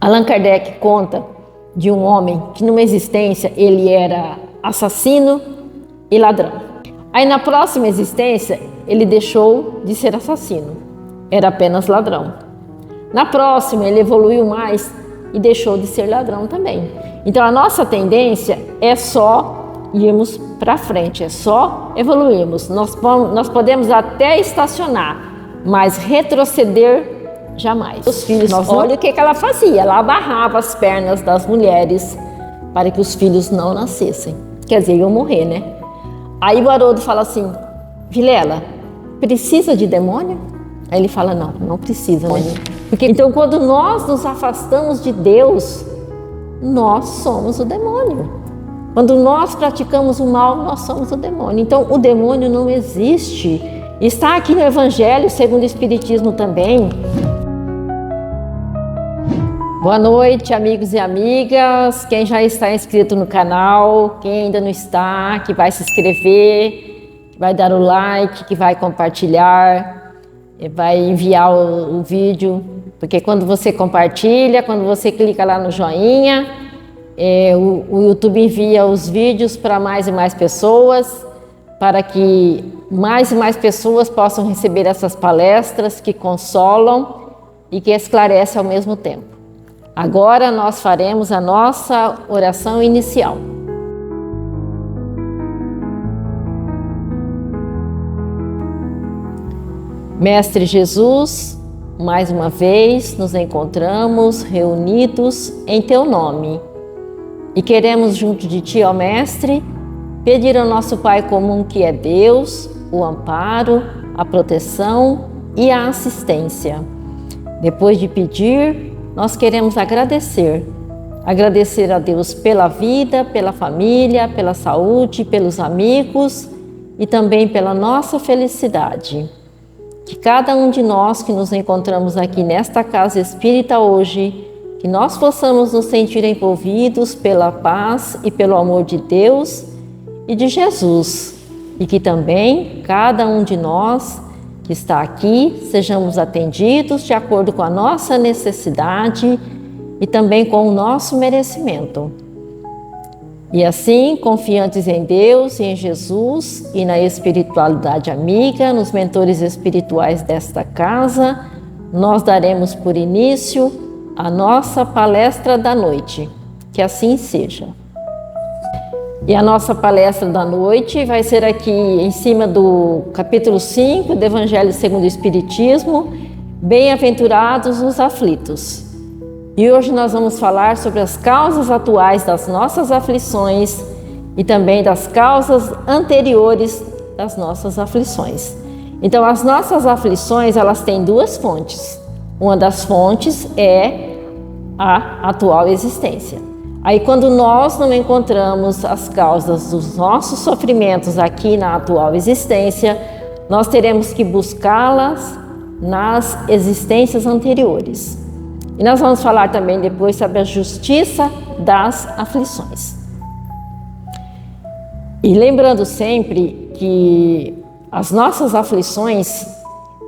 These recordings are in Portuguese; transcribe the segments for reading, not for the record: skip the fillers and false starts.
Allan Kardec conta de um homem que numa existência ele era assassino e ladrão. Aí na próxima existência ele deixou de ser assassino, era apenas ladrão. Na próxima ele evoluiu mais e deixou de ser ladrão também. Então a nossa tendência é só irmos para frente, é só evoluirmos. Nós podemos até estacionar, mas retroceder jamais. Os filhos, olha o que ela fazia, ela abarrava as pernas das mulheres para que os filhos não nascessem. Quer dizer, iam morrer, né? Aí o Haroldo fala assim: Vilela, precisa de demônio? Aí ele fala: não precisa, né? Porque então quando nós nos afastamos de Deus, nós somos o demônio. Quando nós praticamos o mal, nós somos o demônio. Então o demônio não existe. Está aqui no Evangelho, segundo o Espiritismo também. Boa noite, amigos e amigas. Quem já está inscrito no canal, quem ainda não está, que vai se inscrever, que vai dar o like, que vai compartilhar, vai enviar o vídeo, porque quando você compartilha, quando você clica lá no joinha, o YouTube envia os vídeos para mais e mais pessoas, para que mais e mais pessoas possam receber essas palestras que consolam e que esclarecem ao mesmo tempo. Agora nós faremos a nossa oração inicial. Mestre Jesus, mais uma vez nos encontramos reunidos em Teu nome e queremos junto de Ti, ó Mestre, pedir ao nosso Pai comum que é Deus, o amparo, a proteção e a assistência. Depois de pedir, nós queremos agradecer a Deus pela vida, pela família, pela saúde, pelos amigos e também pela nossa felicidade. Que cada um de nós que nos encontramos aqui nesta casa espírita hoje, que nós possamos nos sentir envolvidos pela paz e pelo amor de Deus e de Jesus. E que também cada um de nós que está aqui, sejamos atendidos de acordo com a nossa necessidade e também com o nosso merecimento. E assim, confiantes em Deus e em Jesus e na espiritualidade amiga, nos mentores espirituais desta casa, nós daremos por início a nossa palestra da noite. Que assim seja. E a nossa palestra da noite vai ser aqui em cima do capítulo 5 do Evangelho segundo o Espiritismo, Bem-aventurados os aflitos. E hoje nós vamos falar sobre as causas atuais das nossas aflições e também das causas anteriores das nossas aflições. Então, as nossas aflições, elas têm duas fontes. Uma das fontes é a atual existência. Aí quando nós não encontramos as causas dos nossos sofrimentos aqui na atual existência, nós teremos que buscá-las nas existências anteriores. E nós vamos falar também depois sobre a justiça das aflições. E lembrando sempre que as nossas aflições,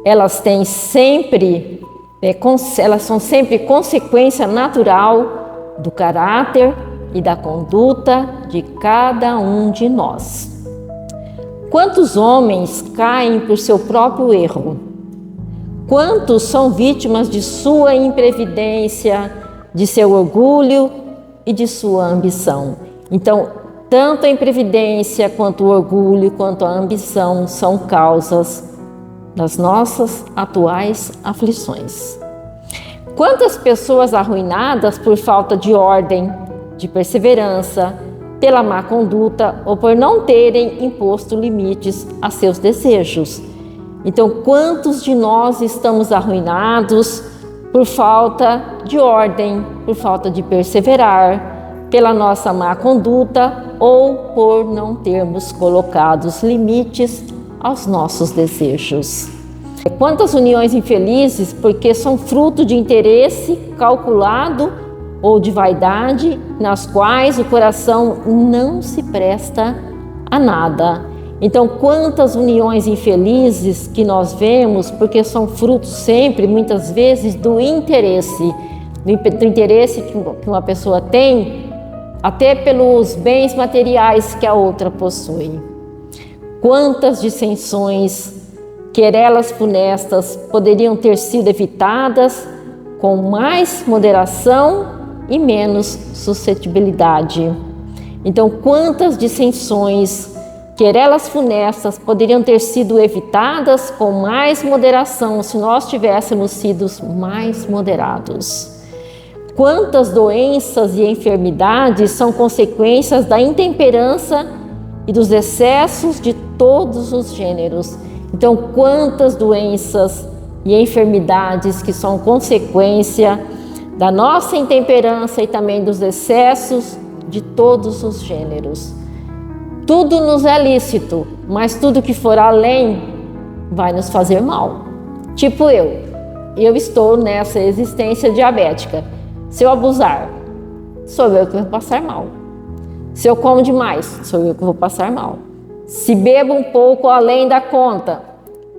elas são sempre consequência natural do caráter e da conduta de cada um de nós. Quantos homens caem por seu próprio erro? Quantos são vítimas de sua imprevidência, de seu orgulho e de sua ambição? Então, tanto a imprevidência, quanto o orgulho, quanto a ambição são causas das nossas atuais aflições. Quantas pessoas arruinadas por falta de ordem, de perseverança, pela má conduta ou por não terem imposto limites a seus desejos. Então, quantos de nós estamos arruinados por falta de ordem, por falta de perseverar, pela nossa má conduta ou por não termos colocado limites aos nossos desejos? Quantas uniões infelizes porque são fruto de interesse calculado ou de vaidade, nas quais o coração não se presta a nada. Então, quantas uniões infelizes que nós vemos porque são frutos sempre, muitas vezes, do interesse do interesse que uma pessoa tem, até pelos bens materiais que a outra possui. Quantas dissensões, querelas funestas, poderiam ter sido evitadas com mais moderação e menos suscetibilidade. Então, quantas dissensões, querelas funestas poderiam ter sido evitadas com mais moderação se nós tivéssemos sido mais moderados. Quantas doenças e enfermidades são consequências da intemperança e dos excessos de todos os gêneros. Então, quantas doenças e enfermidades que são consequência da nossa intemperança e também dos excessos de todos os gêneros. Tudo nos é lícito, mas tudo que for além vai nos fazer mal. Tipo eu estou nessa existência diabética. Se eu abusar, sou eu que vou passar mal. Se eu como demais, sou eu que vou passar mal. Se bebo um pouco além da conta,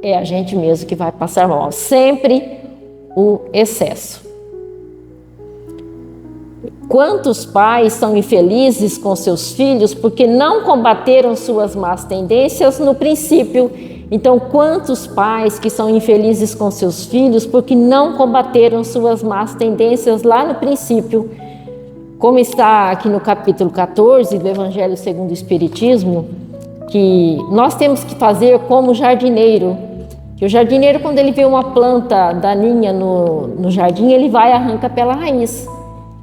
é a gente mesmo que vai passar mal. Sempre o excesso. Quantos pais são infelizes com seus filhos porque não combateram suas más tendências no princípio? Então, quantos pais que são infelizes com seus filhos porque não combateram suas más tendências lá no princípio? Como está aqui no capítulo 14 do Evangelho segundo o Espiritismo, que nós temos que fazer como o jardineiro. Que o jardineiro, quando ele vê uma planta daninha no jardim, ele vai e arranca pela raiz.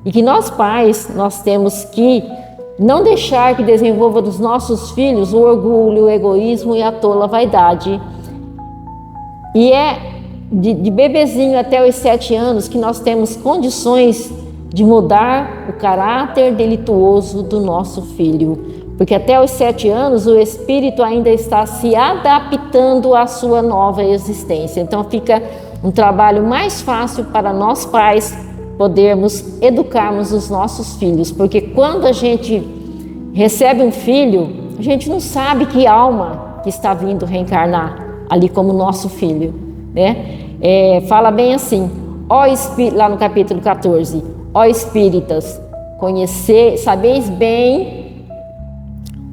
E que nós pais, nós temos que não deixar que desenvolva dos nossos filhos o orgulho, o egoísmo e a tola vaidade. E é de bebezinho até os 7 anos que nós temos condições de mudar o caráter delituoso do nosso filho. Porque até os 7 anos o espírito ainda está se adaptando à sua nova existência. Então fica um trabalho mais fácil para nós pais podermos educarmos os nossos filhos, porque quando a gente recebe um filho, a gente não sabe que alma que está vindo reencarnar ali como nosso filho, né? Fala bem assim, lá no capítulo 14, ó espíritas, sabeis bem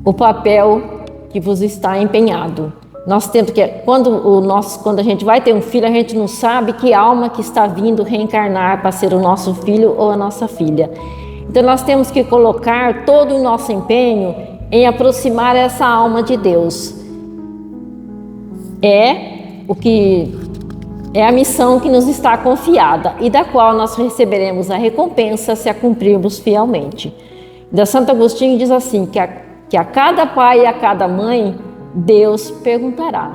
o papel que vos está empenhado. Nós temos que, quando a gente vai ter um filho, a gente não sabe que alma que está vindo reencarnar para ser o nosso filho ou a nossa filha. Então nós temos que colocar todo o nosso empenho em aproximar essa alma de Deus. É a missão que nos está confiada e da qual nós receberemos a recompensa se a cumprirmos fielmente. Da Santo Agostinho diz assim, que a cada pai e a cada mãe Deus perguntará: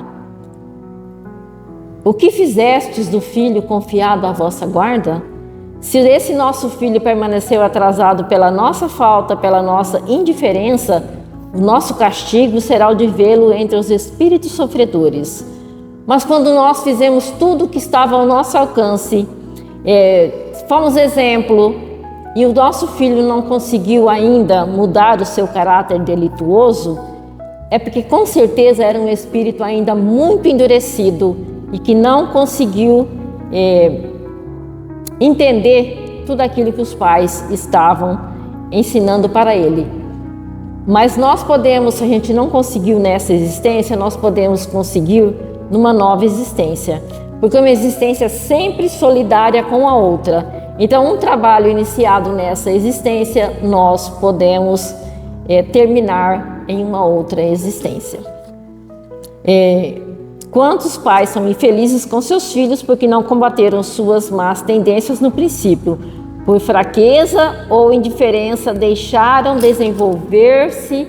o que fizestes do filho confiado à vossa guarda? Se esse nosso filho permaneceu atrasado pela nossa falta, pela nossa indiferença, o nosso castigo será o de vê-lo entre os espíritos sofredores. Mas quando nós fizemos tudo o que estava ao nosso alcance, fomos exemplo, e o nosso filho não conseguiu ainda mudar o seu caráter delituoso, é porque com certeza era um espírito ainda muito endurecido e que não conseguiu entender tudo aquilo que os pais estavam ensinando para ele. Mas nós podemos, se a gente não conseguiu nessa existência, nós podemos conseguir numa nova existência, porque é uma existência sempre solidária com a outra. Então, um trabalho iniciado nessa existência, nós podemos terminar em uma outra existência. Quantos pais são infelizes com seus filhos porque não combateram suas más tendências no princípio? Por fraqueza ou indiferença deixaram desenvolver-se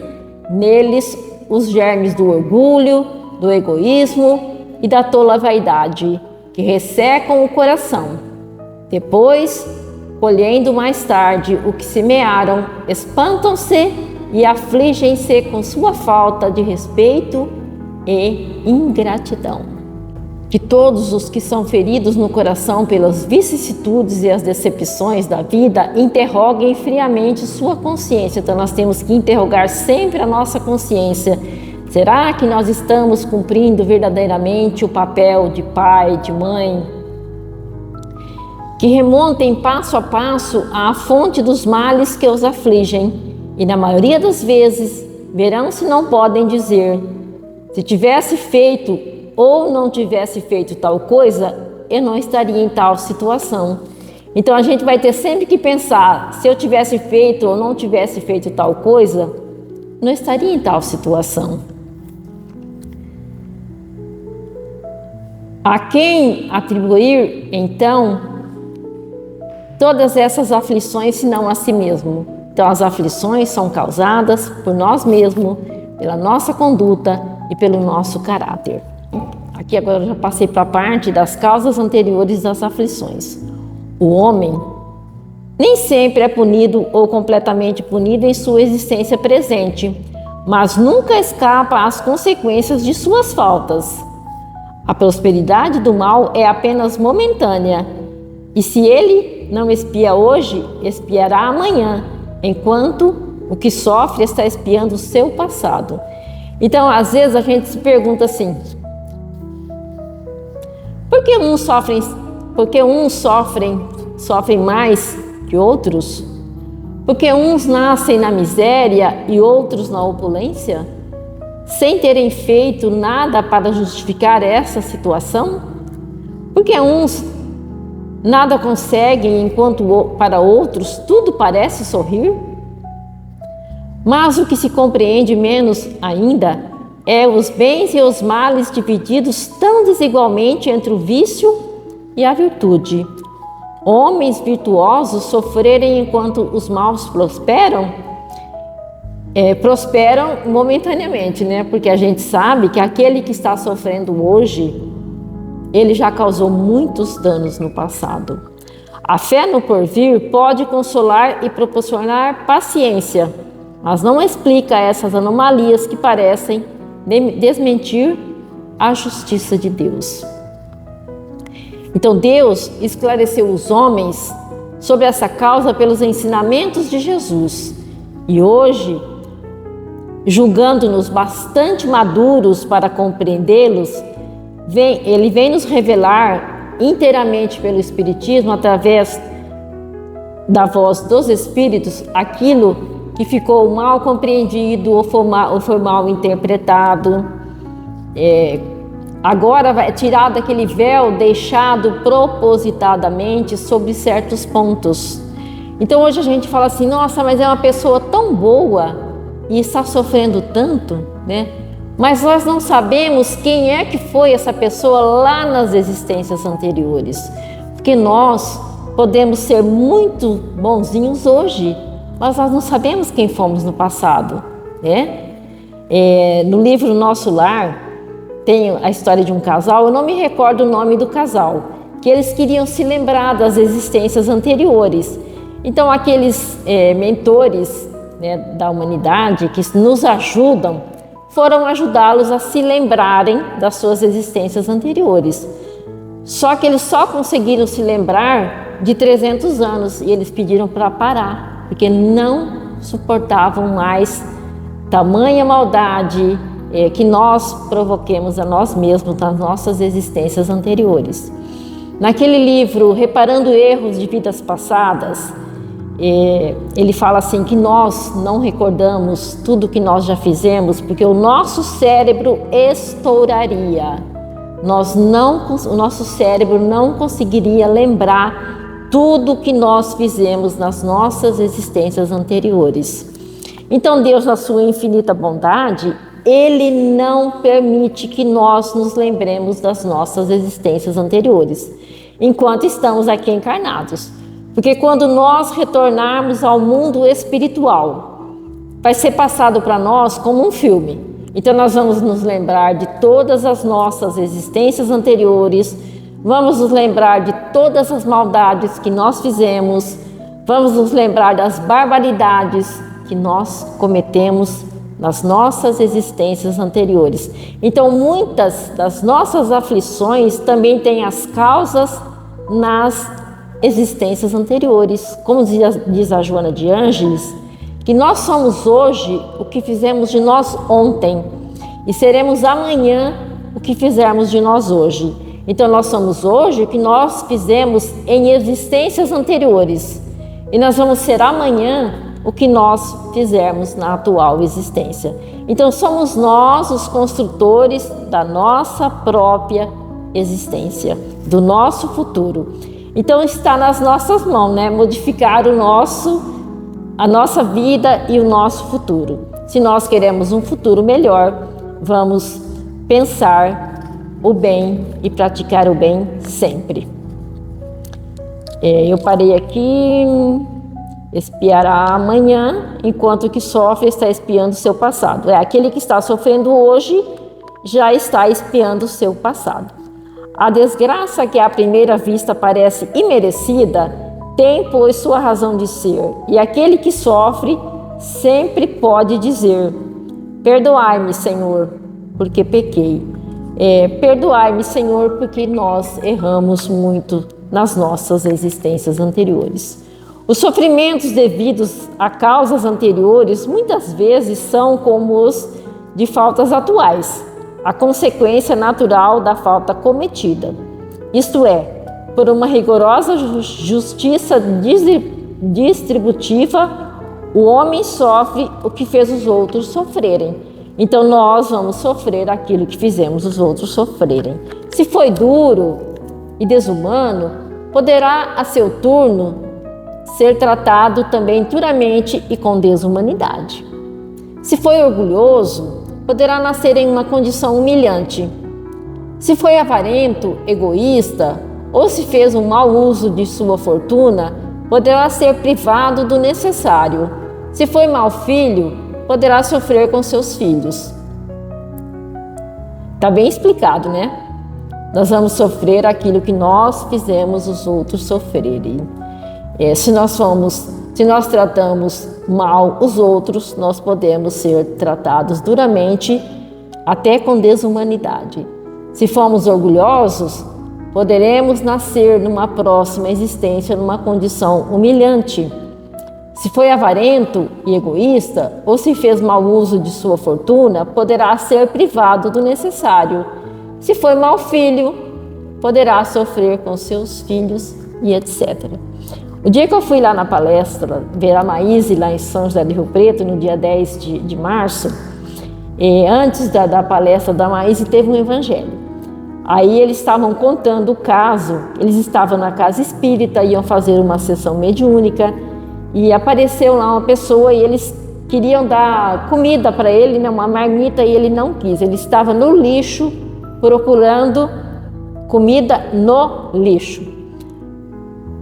neles os germes do orgulho, do egoísmo e da tola vaidade, que ressecam o coração. Depois, colhendo mais tarde o que semearam, espantam-se e afligem-se com sua falta de respeito e ingratidão. Que todos os que são feridos no coração pelas vicissitudes e as decepções da vida interroguem friamente sua consciência. Então nós temos que interrogar sempre a nossa consciência. Será que nós estamos cumprindo verdadeiramente o papel de pai, de mãe? que remontem passo a passo à fonte dos males que os afligem, e na maioria das vezes verão se não podem dizer: se tivesse feito ou não tivesse feito tal coisa, eu não estaria em tal situação. Então a gente vai ter sempre que pensar: se eu tivesse feito ou não tivesse feito tal coisa, não estaria em tal situação. A quem atribuir, então, todas essas aflições, senão a si mesmo? Então as aflições são causadas por nós mesmos, pela nossa conduta e pelo nosso caráter. Aqui agora eu já passei para a parte das causas anteriores das aflições. O homem nem sempre é punido ou completamente punido em sua existência presente, mas nunca escapa às consequências de suas faltas. A prosperidade do mal é apenas momentânea, e se ele não espia hoje, espiará amanhã, enquanto o que sofre está espiando o seu passado. Então, às vezes a gente se pergunta assim: por que uns sofrem mais que outros? Porque uns nascem na miséria e outros na opulência, sem terem feito nada para justificar essa situação? Porque uns nada conseguem, enquanto para outros tudo parece sorrir? Mas o que se compreende menos ainda é os bens e os males divididos tão desigualmente entre o vício e a virtude. Homens virtuosos sofrerem enquanto os maus prosperam? Prosperam momentaneamente, né? Porque a gente sabe que aquele que está sofrendo hoje, ele já causou muitos danos no passado. A fé no porvir pode consolar e proporcionar paciência, mas não explica essas anomalias que parecem desmentir a justiça de Deus. Então Deus esclareceu os homens sobre essa causa pelos ensinamentos de Jesus. E hoje, julgando-nos bastante maduros para compreendê-los, Ele vem nos revelar inteiramente pelo Espiritismo, através da voz dos Espíritos, aquilo que ficou mal compreendido ou foi mal interpretado. Agora vai tirar daquele véu deixado propositadamente sobre certos pontos. Então hoje a gente fala assim: nossa, mas é uma pessoa tão boa e está sofrendo tanto, né? Mas nós não sabemos quem é que foi essa pessoa lá nas existências anteriores. Porque nós podemos ser muito bonzinhos hoje, mas nós não sabemos quem fomos no passado, né? No livro Nosso Lar, tem a história de um casal, eu não me recordo o nome do casal, que eles queriam se lembrar das existências anteriores. Então aqueles mentores, né, da humanidade que nos ajudam, foram ajudá-los a se lembrarem das suas existências anteriores. Só que eles só conseguiram se lembrar de 300 anos e eles pediram para parar, porque não suportavam mais tamanha maldade que nós provoquemos a nós mesmos nas nossas existências anteriores. Naquele livro, Reparando Erros de Vidas Passadas, ele fala assim que nós não recordamos tudo que nós já fizemos, porque o nosso cérebro estouraria. O nosso cérebro não conseguiria lembrar tudo que nós fizemos nas nossas existências anteriores. Então Deus, na sua infinita bondade, Ele não permite que nós nos lembremos das nossas existências anteriores, enquanto estamos aqui encarnados. Porque quando nós retornarmos ao mundo espiritual, vai ser passado para nós como um filme. Então nós vamos nos lembrar de todas as nossas existências anteriores, vamos nos lembrar de todas as maldades que nós fizemos, vamos nos lembrar das barbaridades que nós cometemos nas nossas existências anteriores. Então muitas das nossas aflições também têm as causas nas existências anteriores. Como diz a Joana de Ângeles, que nós somos hoje o que fizemos de nós ontem e seremos amanhã o que fizermos de nós hoje. Então nós somos hoje o que nós fizemos em existências anteriores. E nós vamos ser amanhã o que nós fizermos na atual existência. Então somos nós os construtores da nossa própria existência, do nosso futuro. Então está nas nossas mãos, né? Modificar a nossa vida e o nosso futuro. Se nós queremos um futuro melhor, vamos pensar o bem e praticar o bem sempre. Eu parei aqui. Espiará amanhã, enquanto o que sofre está espiando o seu passado. Aquele que está sofrendo hoje já está espiando o seu passado. A desgraça que à primeira vista parece imerecida tem, pois, sua razão de ser. E aquele que sofre sempre pode dizer: perdoai-me, Senhor, porque pequei. Perdoai-me, Senhor, porque nós erramos muito nas nossas existências anteriores. Os sofrimentos devidos a causas anteriores muitas vezes são como os de faltas atuais, a consequência natural da falta cometida. Isto é, por uma rigorosa justiça distributiva, o homem sofre o que fez os outros sofrerem. Então nós vamos sofrer aquilo que fizemos os outros sofrerem. Se foi duro e desumano, poderá a seu turno ser tratado também duramente e com desumanidade. Se foi orgulhoso, poderá nascer em uma condição humilhante. Se foi avarento, egoísta, ou se fez um mau uso de sua fortuna, poderá ser privado do necessário. Se foi mau filho, poderá sofrer com seus filhos. Está bem explicado, né? Nós vamos sofrer aquilo que nós fizemos os outros sofrerem. Se nós tratamos mal os outros, nós podemos ser tratados duramente, até com desumanidade. Se formos orgulhosos, poderemos nascer numa próxima existência numa condição humilhante. Se foi avarento e egoísta, ou se fez mau uso de sua fortuna, poderá ser privado do necessário. Se foi mau filho, poderá sofrer com seus filhos e etc. O dia que eu fui lá na palestra ver a Maíse lá em São José do Rio Preto, no dia 10 de março, antes da palestra da Maíse teve um evangelho. Aí eles estavam contando o caso, eles estavam na casa espírita, iam fazer uma sessão mediúnica e apareceu lá uma pessoa e eles queriam dar comida para ele, né, uma marmita, e ele não quis. Ele estava no lixo procurando comida no lixo.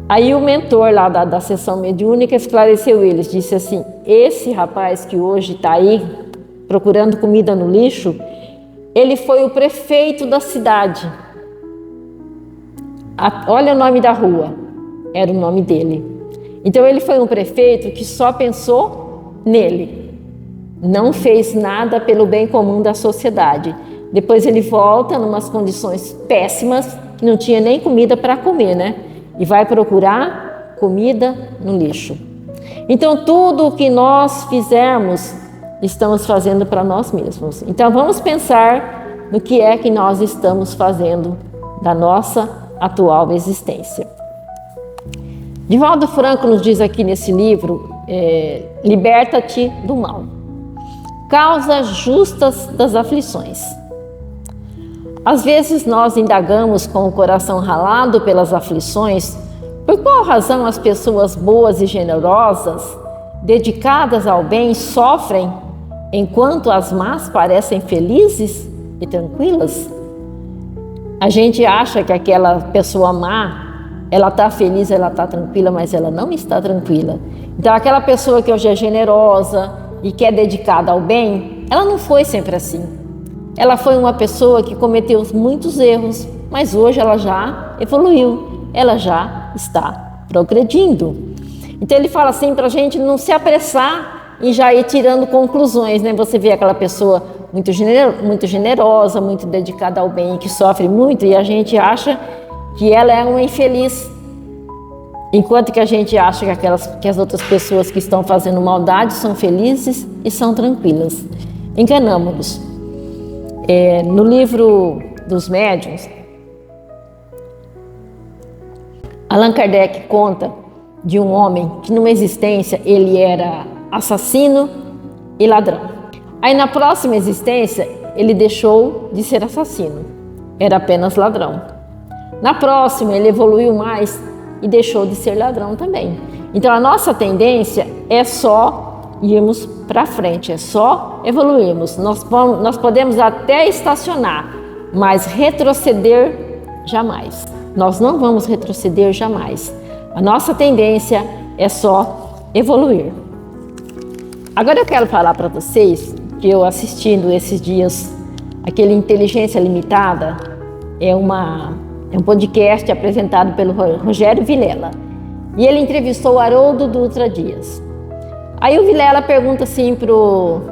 Aí o mentor lá da sessão mediúnica esclareceu eles, disse assim: esse rapaz que hoje está aí procurando comida no lixo, ele foi o prefeito da cidade. Olha o nome da rua, era o nome dele. Então ele foi um prefeito que só pensou nele, não fez nada pelo bem comum da sociedade. Depois ele volta numas condições péssimas, que não tinha nem comida para comer, né? E vai procurar comida no lixo. Então tudo o que nós fizermos, estamos fazendo para nós mesmos. Então vamos pensar no que é que nós estamos fazendo da nossa atual existência. Divaldo Franco nos diz aqui nesse livro, liberta-te do mal. Causas justas das aflições. Às vezes nós indagamos com o coração ralado pelas aflições, por qual razão as pessoas boas e generosas, dedicadas ao bem, sofrem, enquanto as más parecem felizes e tranquilas? A gente acha que aquela pessoa má, ela está feliz, ela está tranquila, mas ela não está tranquila. Então aquela pessoa que hoje é generosa e que é dedicada ao bem, ela não foi sempre assim. Ela foi uma pessoa que cometeu muitos erros, mas hoje ela já evoluiu, ela já está progredindo. Então ele fala assim para a gente não se apressar e já ir tirando conclusões, né? Você vê aquela pessoa muito generosa, muito dedicada ao bem, que sofre muito, e a gente acha que ela é uma infeliz. Enquanto que a gente acha que as outras pessoas que estão fazendo maldade são felizes e são tranquilas. Enganamos-nos. No livro dos médiuns, Allan Kardec conta de um homem que numa existência ele era assassino e ladrão. Aí na próxima existência ele deixou de ser assassino, era apenas ladrão. Na próxima ele evoluiu mais e deixou de ser ladrão também. Então a nossa tendência é só irmos para frente, é só evoluirmos. Nós podemos até estacionar, mas retroceder jamais. Nós não vamos retroceder jamais. A nossa tendência é só evoluir. Agora eu quero falar para vocês que eu assistindo esses dias aquele Inteligência Limitada, é um podcast apresentado pelo Rogério Vilela. E ele entrevistou o Haroldo Dutra Dias. Aí o Vilela pergunta assim pro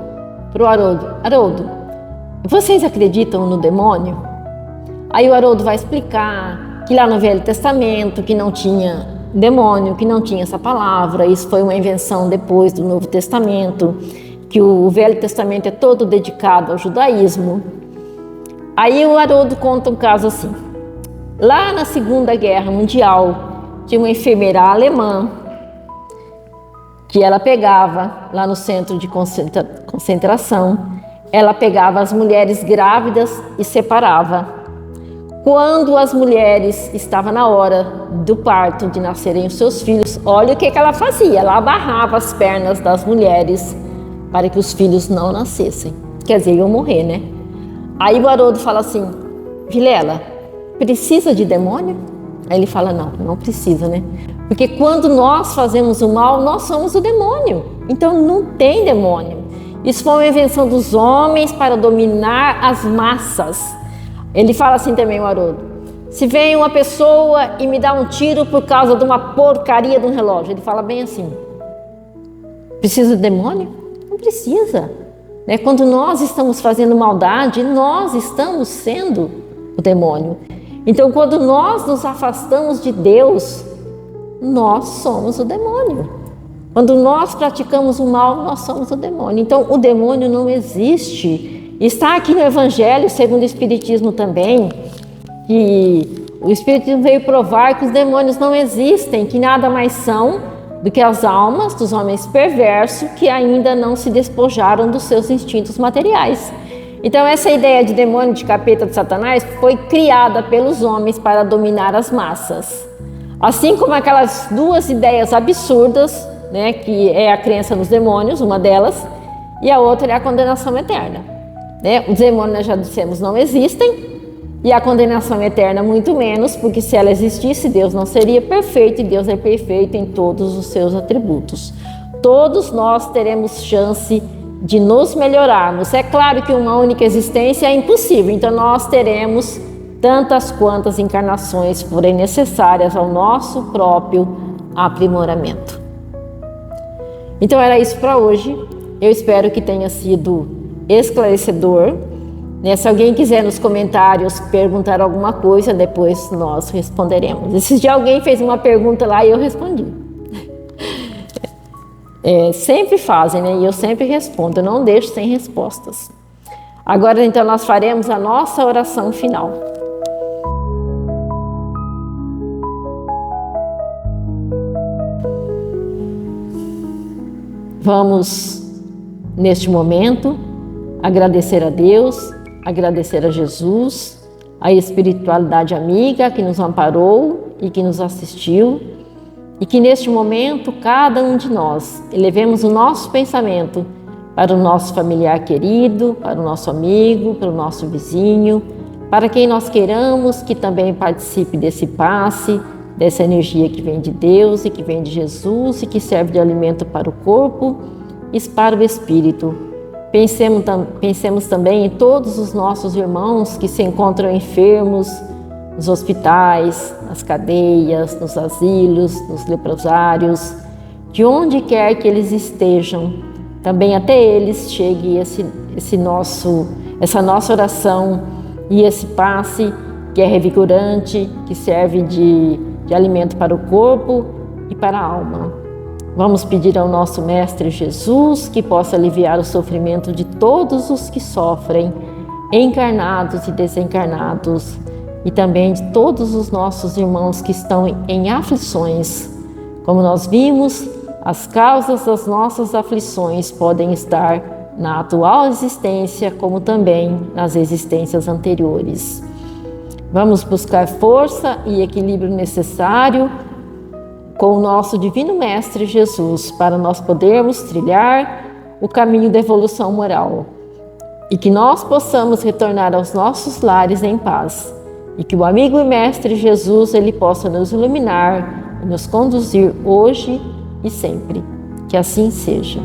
Haroldo: Haroldo, vocês acreditam no demônio? Aí o Haroldo vai explicar que lá no Velho Testamento que não tinha demônio, que não tinha essa palavra, isso foi uma invenção depois do Novo Testamento, que o Velho Testamento é todo dedicado ao judaísmo. Aí o Haroldo conta um caso assim: lá na Segunda Guerra Mundial tinha uma enfermeira alemã que ela pegava lá no centro de concentração, ela pegava as mulheres grávidas e separava. Quando as mulheres estavam na hora do parto, de nascerem os seus filhos, olha o que ela fazia, ela amarrava as pernas das mulheres para que os filhos não nascessem, quer dizer, iam morrer, né? Aí o Haroldo fala assim: Vilela, precisa de demônio? Aí ele fala: não precisa, né? Porque quando nós fazemos o mal, nós somos o demônio. Então não tem demônio. Isso foi uma invenção dos homens para dominar as massas. Ele fala assim também, o Haroldo: se vem uma pessoa e me dá um tiro por causa de uma porcaria de um relógio, ele fala bem assim: precisa de demônio? Não precisa. Né? Quando nós estamos fazendo maldade, nós estamos sendo o demônio. Então, quando nós nos afastamos de Deus, nós somos o demônio. Quando nós praticamos o mal, nós somos o demônio. Então, o demônio não existe. Está aqui no Evangelho, segundo o Espiritismo também, que o Espiritismo veio provar que os demônios não existem, que nada mais são do que as almas dos homens perversos que ainda não se despojaram dos seus instintos materiais. Então essa ideia de demônio, de capeta, de Satanás foi criada pelos homens para dominar as massas. Assim como aquelas duas ideias absurdas, né, que é a crença nos demônios, uma delas, e a outra é a condenação eterna. Né? Os demônios, nós já dissemos, não existem, e a condenação eterna muito menos, porque se ela existisse, Deus não seria perfeito, e Deus é perfeito em todos os seus atributos. Todos nós teremos chance de nos melhorarmos. É claro que uma única existência é impossível, então nós teremos tantas quantas encarnações forem necessárias ao nosso próprio aprimoramento. Então era isso para hoje. Eu espero que tenha sido esclarecedor. Se alguém quiser nos comentários perguntar alguma coisa, depois nós responderemos. Esses dias alguém fez uma pergunta lá e eu respondi. Sempre fazem, né? E eu sempre respondo, eu não deixo sem respostas. Agora, então, nós faremos a nossa oração final. Vamos, neste momento, agradecer a Deus, agradecer a Jesus, a espiritualidade amiga que nos amparou e que nos assistiu, e que neste momento cada um de nós elevemos o nosso pensamento para o nosso familiar querido, para o nosso amigo, para o nosso vizinho, para quem nós queiramos que também participe desse passe, dessa energia que vem de Deus e que vem de Jesus e que serve de alimento para o corpo e para o espírito. Pensemos também em todos os nossos irmãos que se encontram enfermos nos hospitais, nas cadeias, nos asilos, nos leprosários, de onde quer que eles estejam, também até eles chegue essa nossa oração e esse passe que é revigorante, que serve de alimento para o corpo e para a alma. Vamos pedir ao nosso Mestre Jesus que possa aliviar o sofrimento de todos os que sofrem, encarnados e desencarnados, e também de todos os nossos irmãos que estão em aflições. Como nós vimos, as causas das nossas aflições podem estar na atual existência, como também nas existências anteriores. Vamos buscar força e equilíbrio necessário com o nosso Divino Mestre Jesus para nós podermos trilhar o caminho da evolução moral e que nós possamos retornar aos nossos lares em paz e que o amigo e Mestre Jesus ele possa nos iluminar e nos conduzir hoje e sempre. Que assim seja.